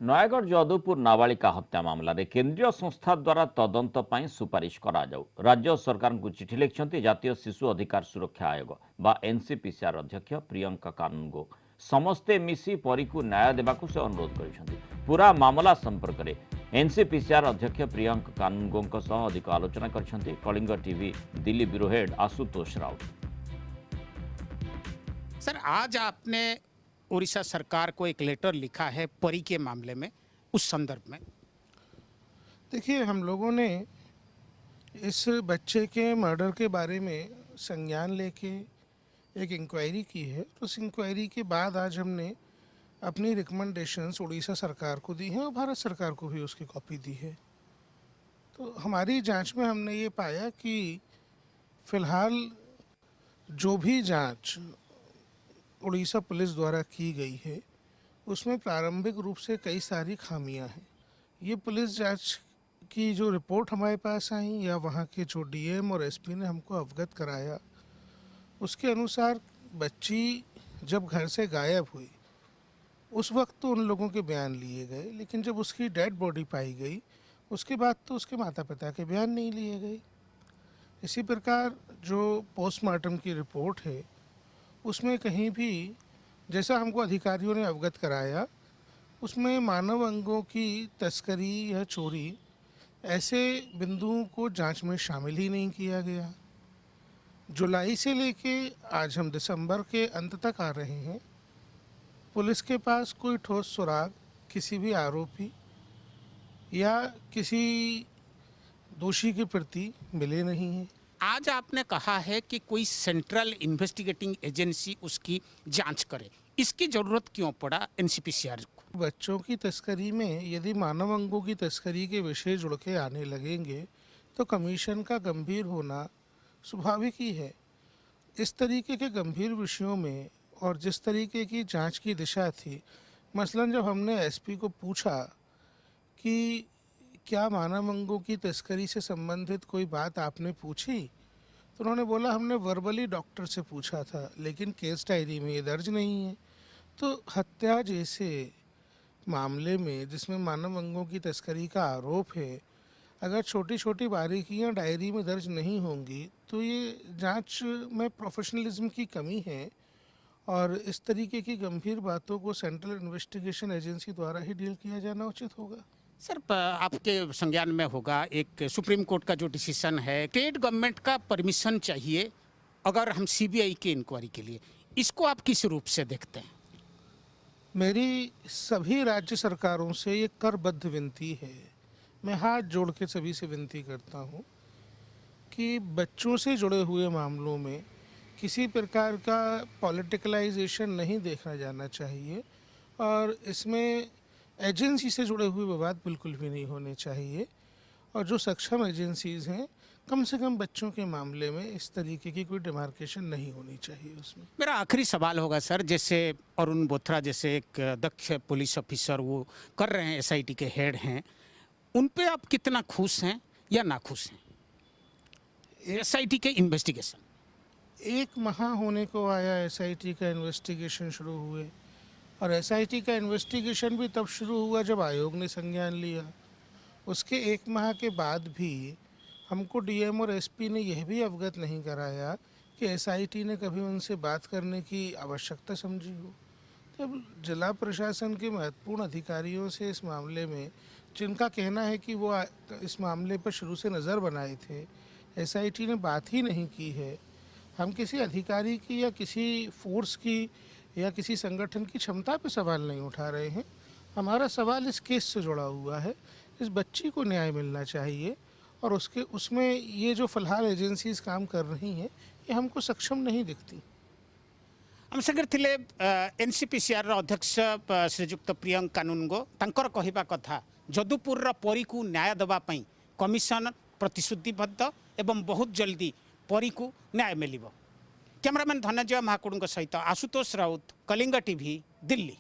ନୟାଗଡ଼ ଯଦୁପୁର ନାବାଳିକା ହତ୍ୟା ମାମଲାରେ କେନ୍ଦ୍ରୀୟ ସଂସ୍ଥା ଦ୍ୱାରା ତଦନ୍ତ ପାଇଁ ସୁପାରିଶ କରାଯାଉ ରାଜ୍ୟ ସରକାରଙ୍କୁ ଚିଠି ଲେଖିଛନ୍ତି ଜାତୀୟ ଶିଶୁ ଅଧିକାର ସୁରକ୍ଷା ଆୟୋଗ ବା ଏନସିପିସିଆର ଅଧ୍ୟକ୍ଷ ପ୍ରିୟଙ୍କା କାନୁନଗୋ। ସମସ୍ତେ ମିଶି ପରୀକୁ ନ୍ୟାୟ ଦେବାକୁ ସେ ଅନୁରୋଧ କରିଛନ୍ତି। ପୂରା ମାମଲା ସମ୍ପର୍କରେ ଏନସିପିସିଆର ଅଧ୍ୟକ୍ଷ ପ୍ରିୟଙ୍କା କାନୁନଗୋଙ୍କ ସହ ଅଧିକ ଆଲୋଚନା କରିଛନ୍ତି Kalinga TV Delhi bureau head Ashutosh Raut. Sir, आज आपने उड़ीसा सरकार को एक लेटर लिखा है परी के मामले में, उस संदर्भ में। देखिए, हम लोगों ने इस बच्चे के मर्डर के बारे में संज्ञान लेके एक इंक्वायरी की है। उस इंक्वायरी के बाद आज हमने अपनी रिकमेंडेशंस उड़ीसा सरकार को दी हैं और भारत सरकार को भी उसकी कॉपी दी है। तो हमारी जांच में हमने ये पाया कि फ़िलहाल जो भी जांच उड़ीसा पुलिस द्वारा की गई है उसमें प्रारंभिक रूप से कई सारी खामियां हैं। ये पुलिस जांच की जो रिपोर्ट हमारे पास आई या वहाँ के जो डीएम और एसपी ने हमको अवगत कराया, उसके अनुसार बच्ची जब घर से गायब हुई उस वक्त तो उन लोगों के बयान लिए गए, लेकिन जब उसकी डेड बॉडी पाई गई उसके बाद तो उसके माता पिता के बयान नहीं लिए गए। इसी प्रकार जो पोस्टमार्टम की रिपोर्ट है उसमें कहीं भी, जैसा हमको अधिकारियों ने अवगत कराया, उसमें मानव अंगों की तस्करी या चोरी ऐसे बिंदुओं को जांच में शामिल ही नहीं किया गया। जुलाई से लेके आज हम दिसंबर के अंत तक आ रहे हैं, पुलिस के पास कोई ठोस सुराग किसी भी आरोपी या किसी दोषी के प्रति मिले नहीं हैं। आज आपने कहा है कि कोई सेंट्रल इन्वेस्टिगेटिंग एजेंसी उसकी जांच करे, इसकी जरूरत क्यों पड़ा एनसीपीसीआर को? बच्चों की तस्करी में यदि मानव अंगों की तस्करी के विषय जुड़ के आने लगेंगे तो कमीशन का गंभीर होना स्वाभाविक ही है। इस तरीके के गंभीर विषयों में और जिस तरीके की जांच की दिशा थी, मसलन जब हमने एसपी को पूछा कि क्या मानव अंगों की तस्करी से संबंधित कोई बात आपने पूछी, तो उन्होंने बोला हमने वर्बली डॉक्टर से पूछा था लेकिन केस डायरी में ये दर्ज नहीं है। तो हत्या जैसे मामले में जिसमें मानव अंगों की तस्करी का आरोप है, अगर छोटी छोटी बारीकियां डायरी में दर्ज नहीं होंगी तो ये जांच में प्रोफेशनलिज्म की कमी है और इस तरीके की गंभीर बातों को सेंट्रल इन्वेस्टिगेशन एजेंसी द्वारा ही डील किया जाना उचित होगा। सर, आपके संज्ञान में होगा एक सुप्रीम कोर्ट का जो डिसीजन है, स्टेट गवर्नमेंट का परमिशन चाहिए अगर हम सीबीआई की इंक्वायरी के लिए, इसको आप किस रूप से देखते हैं? मेरी सभी राज्य सरकारों से ये करबद्ध विनती है, मैं हाथ जोड़ के सभी से विनती करता हूँ कि बच्चों से जुड़े हुए मामलों में किसी प्रकार का पॉलिटिकलाइजेशन नहीं देखा जाना चाहिए और इसमें एजेंसी से जुड़े हुए विवाद बिल्कुल भी नहीं होने चाहिए और जो सक्षम एजेंसीज़ हैं कम से कम बच्चों के मामले में इस तरीके की कोई डिमार्केशन नहीं होनी चाहिए उसमें। मेरा आखिरी सवाल होगा सर, जैसे अरुण बोथरा जैसे एक दक्ष पुलिस ऑफिसर वो कर रहे हैं, एसआईटी के हेड हैं, उन पे आप कितना खुश हैं या नाखुश हैं? एसआईटी के इन्वेस्टिगेशन 1 माह होने को आया, एसआईटी का इन्वेस्टिगेशन शुरू हुए और एसआईटी का इन्वेस्टिगेशन भी तब शुरू हुआ जब आयोग ने संज्ञान लिया। उसके 1 माह के बाद भी हमको डीएम और एसपी ने यह भी अवगत नहीं कराया कि एसआईटी ने कभी उनसे बात करने की आवश्यकता समझी हो। तब जिला प्रशासन के महत्वपूर्ण अधिकारियों से इस मामले में, जिनका कहना है कि वो इस मामले पर शुरू से नज़र बनाए थे, एसआईटी ने बात ही नहीं की है। हम किसी अधिकारी की या किसी फोर्स की या किसी संगठन की क्षमता पर सवाल नहीं उठा रहे हैं। हमारा सवाल इस केस से जुड़ा हुआ है, इस बच्ची को न्याय मिलना चाहिए और उसमें ये जो फ़िलहाल एजेंसीज काम कर रही हैं ये हमको सक्षम नहीं दिखती। हम संगे थिले एनसीपीसीआर अध्यक्ष श्रीजुक्त प्रियंका कानूनगो, तांकर कहिबा कथा जदुपुर परी को न्याय देवा पई कमिशन प्रतिश्रुतिबद्ध एवं बहुत जल्दी परी को न्याय मिलिबो। कैमरामैन धनंजय महाकुड़ सहित आशुतोष राउत, कलिंग टीवी, दिल्ली।